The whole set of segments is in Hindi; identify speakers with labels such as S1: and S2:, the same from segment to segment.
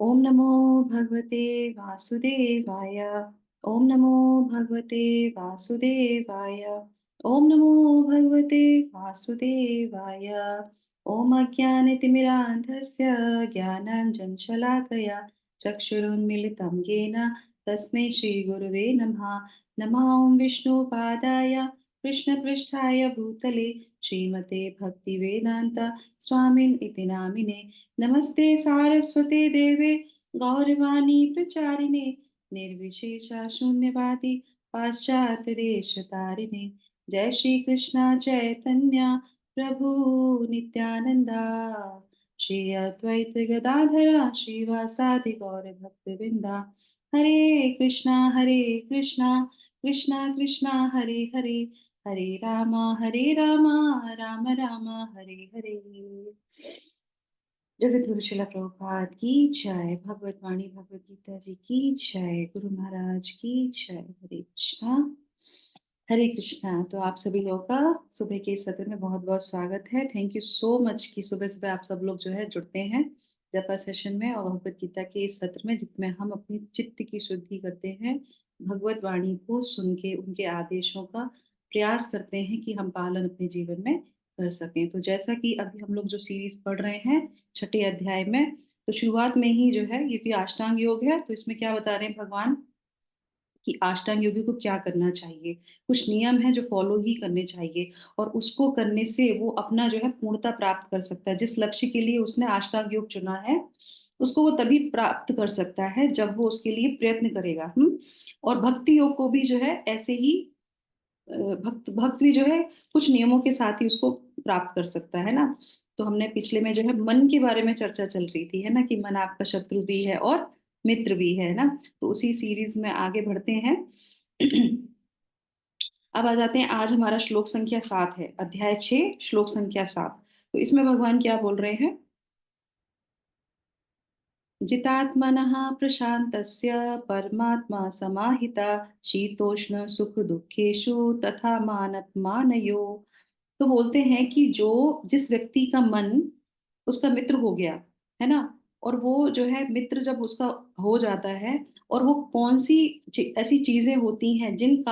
S1: ओम नमो भगवते वासुदेवाय। ओम नमो भगवते वासुदेवाय। ओम नमो भगवते वासुदेवाय। ओम अज्ञानतिमिरान्धस्य ज्ञानाञ्जनशलाकया चक्षुरुन्मीलितं येन तस्मै श्रीगुरुवे नमः। नमः ॐ विष्णुपादाय कृष्णपृष्ठाय भूतले श्रीमते भक्तिवेदान्त स्वामिन् इति नामिने। नमस्ते सारस्वते देवे गौरवाणी प्रचारिणे निर्विशेषा शून्यवादी पाश्चात्य देश तारिणे। जय श्री कृष्णा चैतन्य प्रभु नित्यानंदा श्री अद्वैत गदाधरा श्रीवासादि गौर भक्तवृंदा। हरे कृष्णा कृष्णा कृष्णा हरे हरे हरे रामा राम राम हरे हरे। जगत गुरु शिला प्रभुपाद की जय। भगवत वाणी भगवत गीता जी की जय। गुरु महाराज की जय। हरे कृष्णा हरे कृष्णा। तो आप सभी लोगों का सुबह के इस सत्र में बहुत बहुत स्वागत है। थैंक यू सो मच कि सुबह सुबह आप सब लोग जो है जुड़ते हैं जपा सेशन में और भगवत गीता के इस सत्र में, जिसमें हम अपनी चित्त की शुद्धि करते हैं, भगवत वाणी को सुन के उनके आदेशों का प्रयास करते हैं कि हम पालन अपने जीवन में कर सकें। तो जैसा कि अभी हम लोग जो सीरीज पढ़ रहे हैं छठे अध्याय में, तो शुरुआत में ही जो है, क्योंकि अष्टांग योग है, तो इसमें क्या बता रहे हैं भगवान कि अष्टांग योगी को क्या करना चाहिए। कुछ नियम है जो फॉलो ही करने चाहिए और उसको करने से वो अपना जो है पूर्णता प्राप्त कर सकता है। जिस लक्ष्य के लिए उसने अष्टांग योग चुना है उसको वो तभी प्राप्त कर सकता है जब वो उसके लिए प्रयत्न करेगा। और भक्ति योग को भी जो है ऐसे ही भक्त भक्त भी जो है कुछ नियमों के साथ ही उसको प्राप्त कर सकता है ना। तो हमने पिछले में जो है मन के बारे में चर्चा चल रही थी, है ना, कि मन आपका शत्रु भी है और मित्र भी है ना। तो उसी सीरीज में आगे बढ़ते हैं। अब आ जाते हैं, आज हमारा श्लोक संख्या 7 है, अध्याय 6 श्लोक संख्या 7। तो इसमें भगवान क्या बोल रहे हैं। जितात्मनः प्रशान्तस्य परमात्मा समाहिता शीतोष्ण सुख दुखेषु तथा मानपमानयो। तो बोलते हैं कि जो जिस व्यक्ति का मन उसका मित्र हो गया, है ना, और वो जो है मित्र जब उसका हो जाता है, और वो कौन सी ऐसी चीजें होती हैं जिनके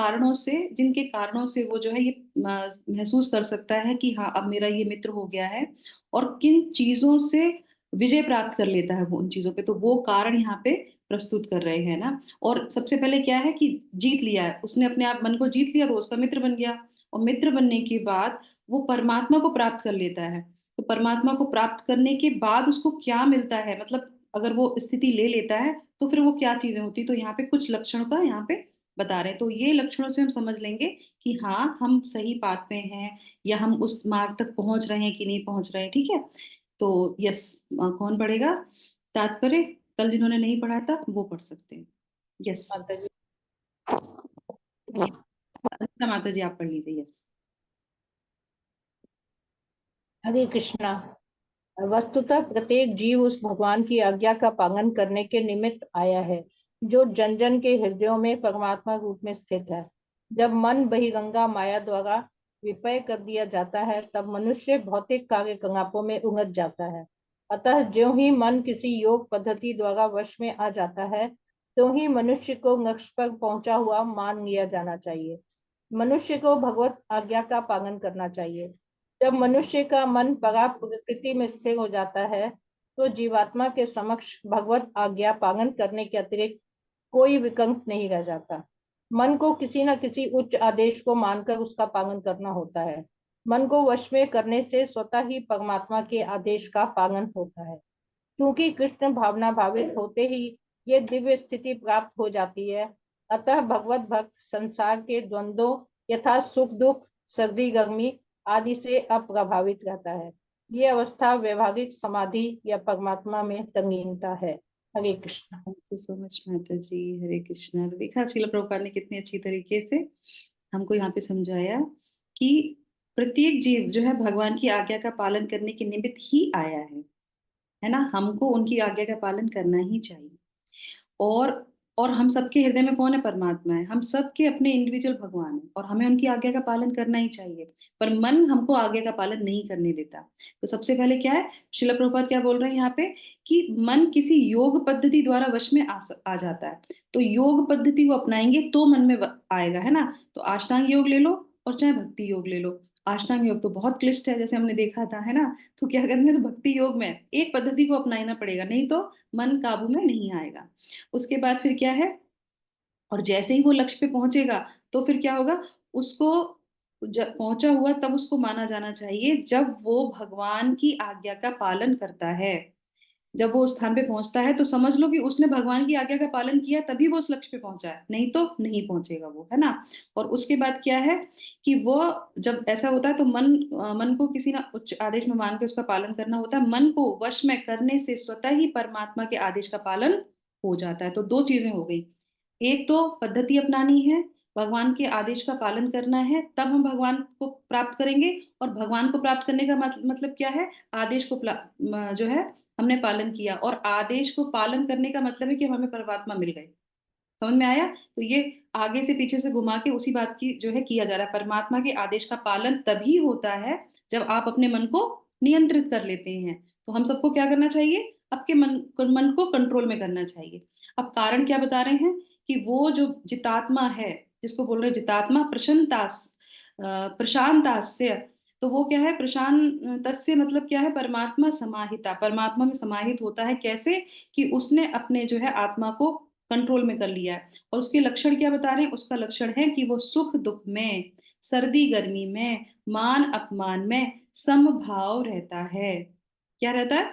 S1: कारणों से वो जो है ये महसूस कर सकता है कि हाँ अब मेरा ये मित्र हो गया है, और किन चीजों से विजय प्राप्त कर लेता है वो उन चीजों पे, तो वो कारण यहाँ पे प्रस्तुत कर रहे हैं ना। और सबसे पहले क्या है कि जीत लिया है उसने, अपने आप मन को जीत लिया तो उसका मित्र बन गया। और मित्र बनने के बाद वो परमात्मा को प्राप्त कर लेता है। तो परमात्मा को प्राप्त करने के बाद उसको क्या मिलता है, मतलब अगर वो स्थिति ले लेता है तो फिर वो क्या चीजें होती, तो यहाँ पे कुछ लक्षणों का यहाँ पे बता रहे हैं। तो ये लक्षणों से हम समझ लेंगे कि हाँ हम सही बात पे हैं या हम उस मार्ग तक पहुंच रहे हैं कि नहीं पहुंच रहे हैं। ठीक है। तो यस, कौन पढ़ेगा तात्पर्य? कल जिन्होंने नहीं पढ़ा था वो पढ़ सकते हैं। यस,
S2: माता जी।
S1: अनिता माता जी आप पढ़ लीजिए। यस।
S2: हरे कृष्णा। वस्तुतः प्रत्येक जीव उस भगवान की आज्ञा का पालन करने के निमित्त आया है जो जन जन के हृदयों में परमात्मा रूप में स्थित है। जब मन बहिरंगा माया द्वारा विपय कर दिया जाता है तब मनुष्य भौतिक कार्यकलापों में उलझ जाता है। अतः ज्यों ही मन किसी योग पद्धति द्वारा वश में आ जाता है तो ही मनुष्य को लक्ष्य पर पहुंचा हुआ मान लिया जाना चाहिए। मनुष्य को भगवत आज्ञा का पालन करना चाहिए। जब मनुष्य का मन परा प्रकृति में स्थिर हो जाता है तो जीवात्मा के समक्ष भगवत आज्ञा पालन करने के अतिरिक्त कोई विकल्प नहीं रह जाता। मन को किसी न किसी उच्च आदेश को मानकर उसका पालन करना होता है। मन को वश में करने से स्वतः ही परमात्मा के आदेश का पालन होता है। क्योंकि कृष्ण भावना भावित होते ही ये दिव्य स्थिति प्राप्त हो जाती है। अतः भगवत भक्त संसार के द्वंद्वों यथा सुख दुख सर्दी गर्मी आदि से अप्रभावित रहता है। ये अवस्था व्यवहारिक समाधि या परमात्मा में तंगीनता है। Hare Krishna.
S1: Thank you so much माता जी। हरे कृष्णा। तो देखा श्रील प्रभुपाद ने कितनी अच्छी तरीके से हमको यहाँ पे समझाया कि प्रत्येक जीव जो है भगवान की आज्ञा का पालन करने के निमित्त ही आया है ना। हमको उनकी आज्ञा का पालन करना ही चाहिए। और और हम सबके हृदय में कौन है? परमात्मा है। हम सबके अपने इंडिविजुअल भगवान हैं और हमें उनकी आज्ञा का पालन करना ही चाहिए। पर मन हमको आज्ञा का पालन नहीं करने देता। तो सबसे पहले क्या है, श्रील प्रभुपाद क्या बोल रहे हैं यहाँ पे, कि मन किसी योग पद्धति द्वारा वश में आ जाता है। तो योग पद्धति को अपनाएंगे तो मन में आएगा, है ना। तो अष्टांग योग ले लो और चाहे भक्ति योग ले लो। अष्टांग योग तो बहुत क्लिष्ट है, जैसे हमने देखा था, है ना। तो क्या करना है, तो भक्ति योग में एक पद्धति को अपनाना पड़ेगा, नहीं तो मन काबू में नहीं आएगा। उसके बाद फिर क्या है, और जैसे ही वो लक्ष्य पे पहुंचेगा तो फिर क्या होगा, उसको जब पहुंचा हुआ तब उसको माना जाना चाहिए जब वो भगवान की आज्ञा का पालन करता है। जब वो उस स्थान पे पहुंचता है तो समझ लो कि उसने भगवान की आज्ञा का पालन किया, तभी वो उस लक्ष्य पे पहुंचा है, नहीं तो नहीं पहुंचेगा वो, है ना। और उसके बाद क्या है कि वो जब ऐसा होता है तो मन को किसी ना उच्च आदेश में मान के उसका पालन करना होता है। मन को वश में करने से स्वतः ही परमात्मा के आदेश का पालन हो जाता है। तो दो चीजें हो गई, एक तो पद्धति अपनानी है, भगवान के आदेश का पालन करना है, तब हम भगवान को प्राप्त करेंगे। और भगवान को प्राप्त करने का मतलब क्या है, आदेश को जो है हमने पालन किया, और आदेश को पालन करने का मतलब है कि हमें परमात्मा मिल गए। समझ में आया? तो ये आगे से पीछे से घुमा के उसी बात की जो है किया जा रहा है। परमात्मा के आदेश का पालन तभी होता है जब आप अपने मन को नियंत्रित कर लेते हैं। तो हम सबको क्या करना चाहिए, आपके मन को कंट्रोल में करना चाहिए। अब कारण क्या बता रहे हैं, कि वो जो जितात्मा है, जिसको बोल रहे हैं जितात्मा, प्रशांतास्य। तो वो क्या है, प्रशांत तस्य मतलब क्या है, परमात्मा समाहिता, परमात्मा में समाहित होता है। कैसे? कि उसने अपने जो है आत्मा को कंट्रोल में कर लिया है। और उसके लक्षण क्या बता रहे हैं, उसका लक्षण है कि वो सुख दुख में, सर्दी गर्मी में, मान अपमान में समभाव रहता है। क्या रहता है?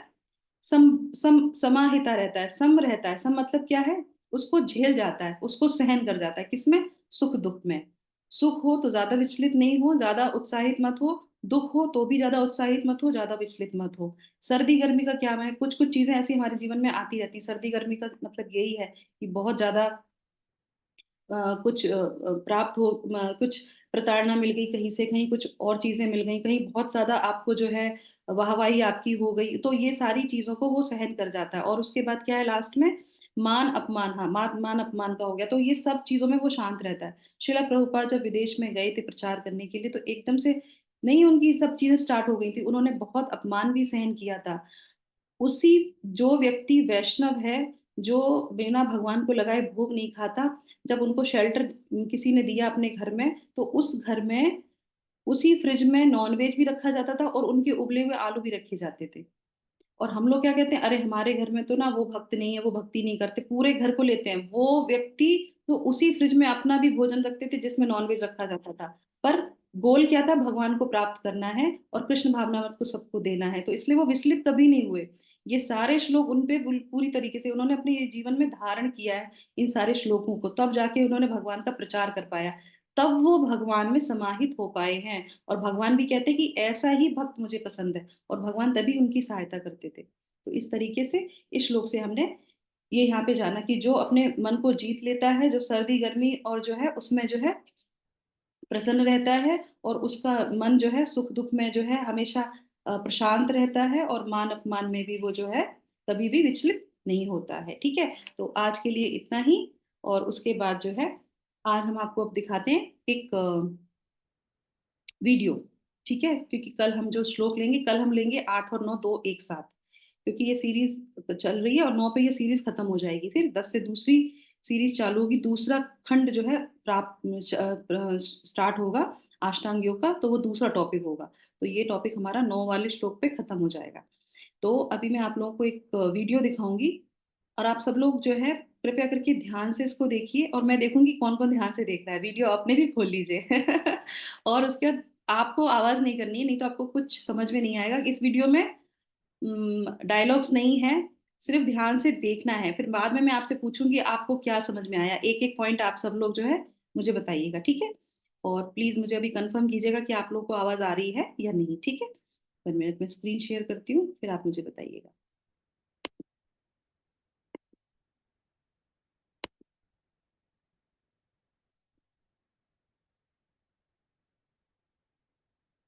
S1: समाहिता रहता है, सम रहता है। सम मतलब क्या है, उसको झेल जाता है, उसको सहन कर जाता है। किसमें? सुख दुख में। सुख हो तो ज्यादा विचलित नहीं हो, ज्यादा उत्साहित मत हो। दुख हो तो भी ज्यादा उत्साहित मत हो, ज्यादा विचलित मत हो। सर्दी गर्मी का क्या है, कुछ कुछ चीजें ऐसी हमारे जीवन में आती रहती हैं। सर्दी गर्मी का मतलब यही है कि बहुत ज्यादा कुछ प्राप्त हो, कुछ प्रताड़ना मिल गई कहीं से, कहीं कुछ और चीजें मिल गई, कहीं बहुत ज्यादा आपको जो है वाहवाही आपकी हो गई। तो ये सारी चीजों को वो सहन कर जाता है। और उसके बाद क्या है लास्ट में, मान अपमान। हाँ, मान अपमान का हो गया, तो ये सब चीजों में वो शांत रहता है। शिला प्रभुपाद जब विदेश में गए थे प्रचार करने के लिए, तो एकदम से नहीं उनकी सब चीजें स्टार्ट हो गई थी, उन्होंने बहुत अपमान भी सहन किया था। उसी, जो व्यक्ति वैष्णव है, जो बिना भगवान को लगाए भोग नहीं खाता, जब उनको शेल्टर किसी ने दिया अपने घर में, तो उस घर में उसी फ्रिज में नॉनवेज भी रखा जाता था और उनके उबले हुए आलू भी रखे जाते थे। और हम लोग क्या कहते हैं, अरे हमारे घर में तो ना वो भक्त नहीं है, वो भक्ति नहीं करते, पूरे घर को लेते हैं। वो व्यक्ति तो उसी फ्रिज में अपना भी भोजन रखते थे जिसमें नॉनवेज रखा जाता था। पर गोल क्या था, भगवान को प्राप्त करना है और कृष्ण भावनामृत को सबको देना है। तो इसलिए वो विचलित कभी नहीं हुए। ये सारे श्लोक उन पे पूरी तरीके से उन्होंने अपने जीवन में धारण किया है, इन सारे श्लोकों को, तब जाके उन्होंने भगवान का प्रचार कर पाया, तब वो भगवान में समाहित हो पाए हैं। और भगवान भी कहते हैं कि ऐसा ही भक्त मुझे पसंद है, और भगवान तभी उनकी सहायता करते थे। तो इस तरीके से इस श्लोक से हमने ये यहाँ पे जाना कि जो अपने मन को जीत लेता है, जो सर्दी गर्मी और जो है उसमें जो है प्रसन्न रहता है, और उसका मन जो है सुख दुख में जो है हमेशा प्रशांत रहता है, और मान अपमान में भी वो जो है कभी भी विचलित नहीं होता है। ठीक है, तो आज के लिए इतना ही। और उसके बाद जो है, आज हम आपको अब दिखाते हैं एक वीडियो। ठीक है, क्योंकि कल हम जो श्लोक लेंगे, कल हम लेंगे 8 और 9 दो एक साथ, क्योंकि ये सीरीज चल रही है और 9 पे ये सीरीज खत्म हो जाएगी, फिर 10 से दूसरी सीरीज चालू होगी, दूसरा खंड जो है प्राप्त स्टार्ट होगा अष्टांग योग का, तो वो दूसरा टॉपिक होगा। तो ये टॉपिक हमारा 9 वाले श्लोक पे खत्म हो जाएगा। तो अभी मैं आप लोगों को एक वीडियो दिखाऊंगी, और आप सब लोग जो है कृपया करके ध्यान से इसको देखिए, और मैं देखूंगी कौन कौन ध्यान से देख रहा है। वीडियो आपने भी खोल लीजिए और उसके बाद आपको आवाज नहीं करनी है, नहीं तो आपको कुछ समझ में नहीं आएगा। इस वीडियो में डायलॉग्स नहीं है, सिर्फ ध्यान से देखना है। फिर बाद में मैं आपसे पूछूंगी आपको क्या समझ में आया, एक एक पॉइंट आप सब लोग जो है मुझे बताइएगा, ठीक है। और प्लीज मुझे अभी कंफर्म कीजिएगा कि आप लोग को आवाज आ रही है या नहीं, ठीक है। 1 मिनट में स्क्रीन शेयर करती हूँ, फिर आप मुझे बताइएगा।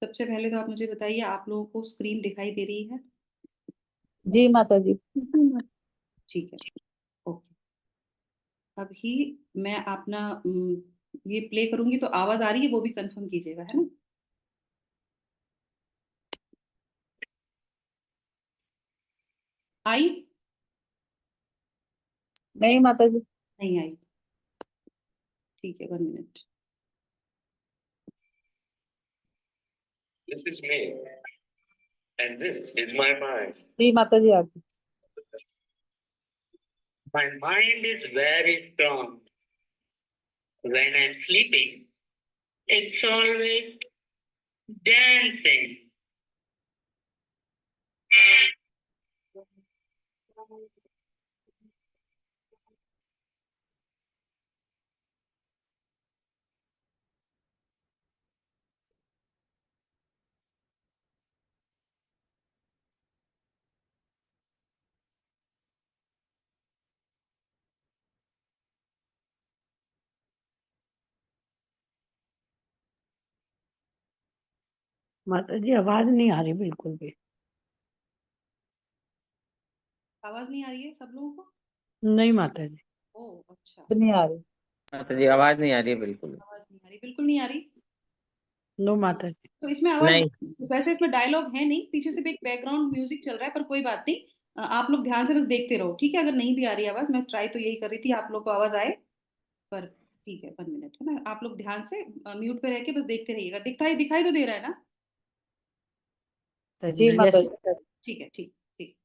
S1: सबसे पहले तो आप मुझे बताइए, आप लोगों को स्क्रीन दिखाई दे रही है?
S2: जी माता जी।
S1: ठीक है, ओके। अभी मैं अपना ये प्ले करूंगी तो आवाज आ रही है, वो भी कंफर्म कीजिएगा, है ना? आई?
S2: नहीं माता जी।
S1: नहीं आई? ठीक है, 1 minute.
S3: This is me, and this is my mind.
S2: जी माता जी आप।
S3: My mind is very strong. When I'm sleeping, it's always dancing.
S2: माता जी आवाज नहीं आ रही बिल्कुल भी।
S1: आवाज नहीं आ रही है सब लोगों को?
S2: नहीं माता जी।
S1: ओ अच्छा।
S2: नहीं आ रही।
S4: माता जी आवाज नहीं आ रही है बिल्कुल।
S1: आवाज नहीं आ रही, बिल्कुल नहीं आ रही।
S2: नो माता जी।
S1: तो इसमें आवाज,
S4: नहीं।
S1: वैसे इसमें डायलॉग है नहीं, पीछे से भी एक बैकग्राउंड म्यूजिक चल रहा है, पर कोई बात नहीं। आप लोग ध्यान से बस देखते रहो, ठीक है? अगर नहीं भी आ रही आवाज, मैं ट्राई तो यही कर रही थी आप लोग को आवाज आए, पर ठीक है, 1 मिनट, है ना? आप लोग ध्यान से म्यूट पे रह के बस देखते रहिएगा। दिखाई दिखाई तो दे रहा है ना?
S2: जी माता जी।
S1: ठीक है, ठीक ठीक।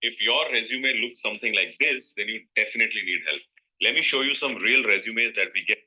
S3: If your resume looks something like this, then you definitely need help. Let me show you some real resumes that we get.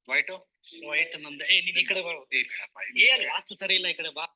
S5: Wait
S6: wait ನಂದ ನೀನ್ ಈ ಕಡೆ ಬಾ
S5: ಈ ಬೇಡಪ್ಪ
S6: ಅಲ್ಲಿ ವಾಸ್ತು ಸರಿ ಇಲ್ಲ ಈ ಕಡೆ ಬಾ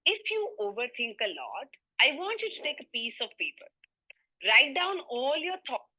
S5: If you overthink a lot, I want you to take a piece of paper. Write down all your thoughts.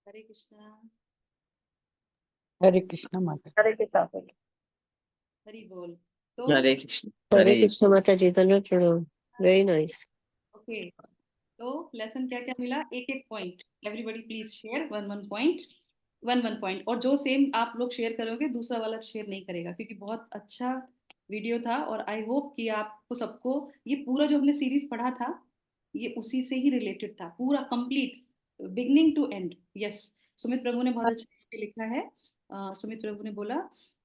S1: हरे कृष्णा।
S7: हरे कृष्णा माता।
S2: हरे कृष्णा।
S1: हरि बोल। तो
S4: हरे कृष्ण।
S8: हरे
S4: हरे
S8: कृष्ण माता जी, धन्यवाद प्रणाम। Very nice.
S1: ओके, तो लेसन क्या क्या मिला? एक एक point. Everybody please share one one point, one one point. और जो सेम आप लोग शेयर करोगे दूसरा वाला शेयर नहीं करेगा, क्योंकि बहुत अच्छा वीडियो था। और आई होप कि आपको सबको ये पूरा जो हमने सीरीज पढ़ा था ये उसी से ही रिलेटेड था, पूरा complete beginning to end. Yes, Sumit Prabhu ने बहुत अच्छा लिखा है। सुमित प्रभु ने बोला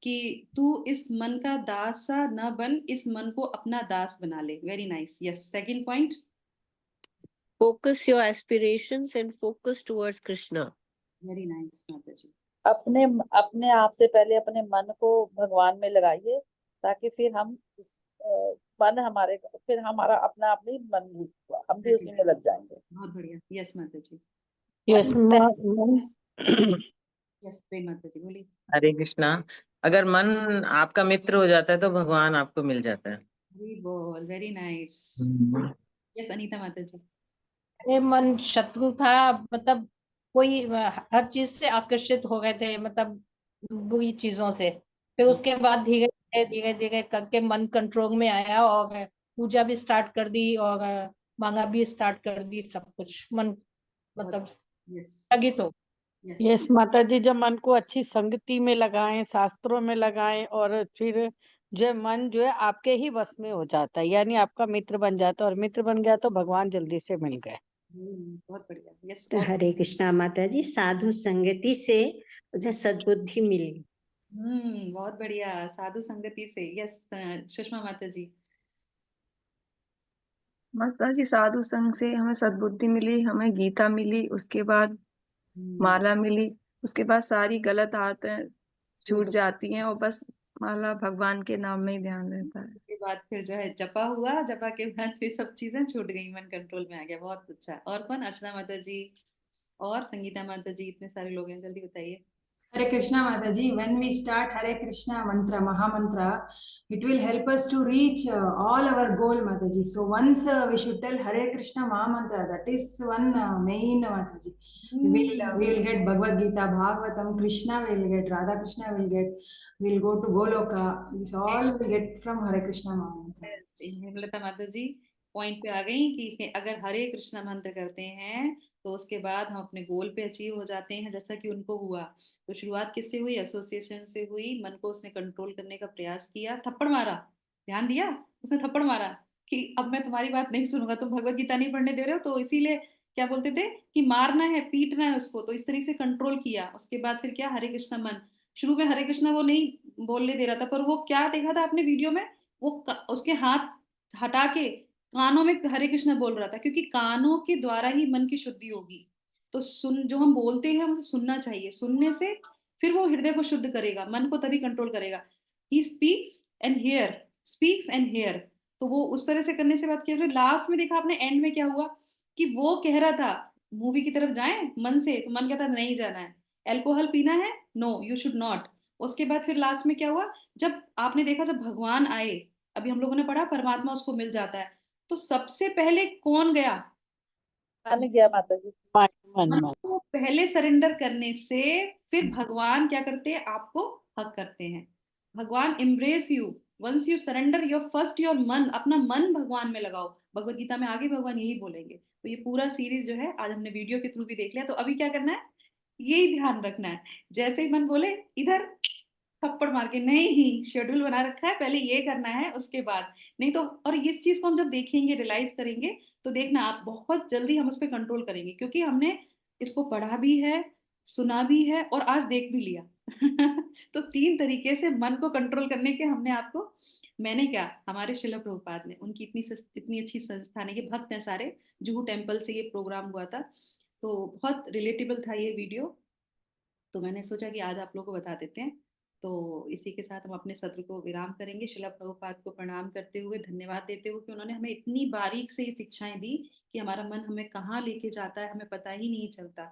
S1: कि तू इस मन का दास सा न बन, इस मन को अपना दास बना ले। Very nice. Yes, second point.
S8: Focus your aspirations and focus towards Krishna.
S1: Very nice माता जी।
S2: अपने अपने आप से पहले अपने मन को भगवान में लगाइए, ताकि फिर हम मन हमारे, फिर हमारा अपना अपनी मन, हम भी उसी में लग जाएंगे।
S1: बहुत बढ़िया। यस माता जी।
S7: यस
S1: यस प्रेम माता जी बोलिए।
S4: हरे कृष्णा। अगर मन आपका मित्र हो जाता है तो भगवान आपको मिल जाता है।
S1: हरी बोल। Very nice. यस अनीता माता जी।
S2: ये मन शत्रु था, मतलब कोई हर चीज से आकर्षित हो गए थे, मतलब बुरी चीजों से। फिर उसके बाद धीरे धीरे धीरे धीरे करके मन कंट्रोल में आया, और पूजा भी स्टार्ट कर दी, और मांगा भी स्टार्ट कर दी, सब कुछ मन मतलब
S1: यस
S2: स्थगित हो।
S1: यस
S7: यस माता जी, जब मन को अच्छी संगति में लगाएं, शास्त्रों में लगाएं, और फिर जो मन जो है आपके ही वश में हो जाता है, यानी आपका मित्र बन जाता है, और मित्र बन गया तो भगवान जल्दी से मिल गए।
S1: बहुत बढ़िया। यस।
S9: तो हरे कृष्णा माता जी, साधु संगति से मुझे सद्बुद्धि मिली।
S1: बहुत बढ़िया, साधु संगति से। यस सुषमा माता जी।
S10: माता जी, साधु संग से हमें सद्बुद्धि मिली, हमें गीता मिली, उसके बाद माला मिली, उसके बाद सारी गलत आदतें छूट जाती हैं, और बस माला भगवान के नाम में ही ध्यान रहता है।
S1: उसके बाद फिर जो है जपा हुआ, जपा के बाद फिर सब चीजें छूट गई, मन कंट्रोल में आ गया। बहुत अच्छा। और कौन? अर्चना माता जी और संगीता माता जी, इतने सारे लोग हैं, जल्दी बताइए।
S11: Hare Krishna Mataji, when we start Hare Krishna mantra, Maha Mantra, it will help us to reach all our goal, Mataji. So once we should tell Hare Krishna Maha Mantra, that is one main, Mataji. We will get Bhagavad Gita, Bhagavatam, Krishna will get, Radha Krishna will get, we'll go to Goloka. This all will get from Hare Krishna Maha Mantra.
S1: Hemlata माता जी पॉइंट पे आ गई कि अगर हरे कृष्णा मंत्र करते हैं तो उसके बाद हम अपने गोल पे अचीव हो जाते हैं, जैसा कि उनको हुआ। तो शुरुआत किससे हुई? एसोसिएशन से हुई। मन को उसने कंट्रोल करने का प्रयास किया, थप्पड़ मारा, ध्यान दिया, उसने थप्पड़ मारा कि अब मैं तुम्हारी बात नहीं सुनूंगा, तुम भगवत गीता नहीं पढ़ने दे रहे हो, तो इसीलिए क्या बोलते थे कि मारना है, पीटना है उसको। तो इस तरह से कंट्रोल किया। उसके बाद फिर क्या? हरे कृष्णा मन। शुरू में हरे कृष्णा वो नहीं बोलने दे रहा था, पर वो क्या देखा था आपने वीडियो में? वो उसके हाथ हटा के कानों में हरे कृष्णा बोल रहा था, क्योंकि कानों के द्वारा ही मन की शुद्धि होगी। तो जो हम बोलते हैं उसे सुनना चाहिए, सुनने से फिर वो हृदय को शुद्ध करेगा, मन को तभी कंट्रोल करेगा। He speaks and here, speaks and here, तो वो उस तरह से करने से बात किया। फिर लास्ट में देखा आपने एंड में क्या हुआ कि वो कह रहा था मूवी की तरफ जाएं मन से, तो मन कहता नहीं जाना है। अल्कोहल पीना है, नो यू शुड नॉट। उसके बाद फिर लास्ट में क्या हुआ, जब आपने देखा जब भगवान आए, अभी हम लोगों ने पढ़ा परमात्मा उसको मिल जाता है, तो सबसे पहले कौन गया?
S2: मन गया माता जी।
S1: मन को पहले सरेंडर करने से फिर भगवान क्या करते हैं, आपको हक करते हैं। भगवान embrace you once you surrender your first your मन, अपना मन भगवान में लगाओ। भगवत गीता में आगे भगवान यही बोलेंगे। तो ये पूरा सीरीज जो है आज हमने वीडियो के थ्रू भी देख लिया, तो अभी क्या करना है, यही ध्यान रखना है। जैसे ही मन बोले इधर थप्पड़ मार के, नहीं, शेड्यूल बना रखा है, पहले ये करना है उसके बाद नहीं तो। और इस चीज को हम जब देखेंगे, रियलाइज करेंगे, तो देखना आप बहुत जल्दी हम उस पर कंट्रोल करेंगे, क्योंकि हमने इसको पढ़ा भी है, सुना भी है और आज देख भी लिया। तो 3 तरीके से मन को कंट्रोल करने के हमने आपको, मैंने क्या, हमारे शिला प्रभुपाद ने, उनकी इतनी अच्छी संस्थान है, के भक्त हैं सारे, जुहू टेम्पल से ये प्रोग्राम हुआ था, तो बहुत रिलेटेबल था ये वीडियो, तो मैंने सोचा कि आज आप लोगों को बता देते हैं। तो इसी के साथ हम अपने सत्र को विराम करेंगे। शिला प्रभुपाद को प्रणाम करते हुए, धन्यवाद देते हुए कि उन्होंने हमें इतनी बारीक से ये शिक्षाएं दी कि हमारा मन हमें कहाँ लेके जाता है हमें पता ही नहीं चलता।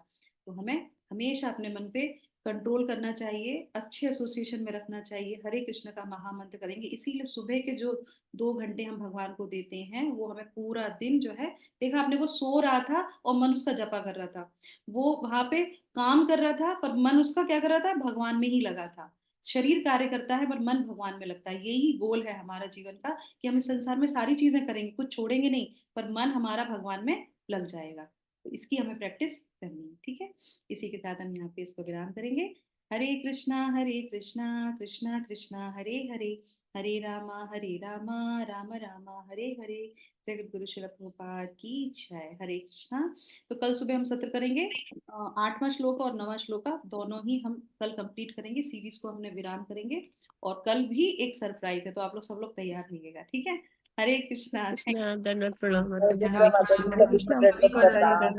S1: तो हमें हमेशा अपने मन पे कंट्रोल करना चाहिए, अच्छे एसोसिएशन में रखना चाहिए, हरे कृष्ण का महामंत्र करेंगे। इसीलिए सुबह के जो 2 घंटे हम भगवान को देते हैं, वो हमें पूरा दिन जो है, देखा आपने, वो सो रहा था और मन उसका जपा कर रहा था, वो वहां पे काम कर रहा था पर मन उसका क्या कर रहा था, भगवान में ही लगा था। शरीर कार्य करता है पर मन भगवान में लगता है। यही गोल है हमारा जीवन का, कि हम इस संसार में सारी चीजें करेंगे, कुछ छोड़ेंगे नहीं, पर मन हमारा भगवान में लग जाएगा। तो इसकी हमें प्रैक्टिस करनी है, ठीक है। इसी के साथ हम यहाँ पे इसको विराम करेंगे। हरे कृष्णा कृष्णा कृष्णा हरे हरे, हरे रामा राम रामा हरे हरे। जगत गुरु शिला प्रभुपाद की जय। हरे कृष्णा। तो कल सुबह हम सत्र करेंगे 8वां श्लोक और 9वां श्लोक, दोनों ही हम कल कंप्लीट करेंगे। सीरीज को हमने विराम करेंगे और कल भी एक सरप्राइज है, तो आप लोग सब लोग तैयार रहिएगा, ठीक है। हरे कृष्णा।
S8: कृष्णा दंडवत प्रणाम माता जी।
S2: हरे कृष्णा,
S10: हरे कृष्ण,
S2: सभी को
S10: सभी को
S2: दंडवत
S10: दंडवत
S2: प्रणाम।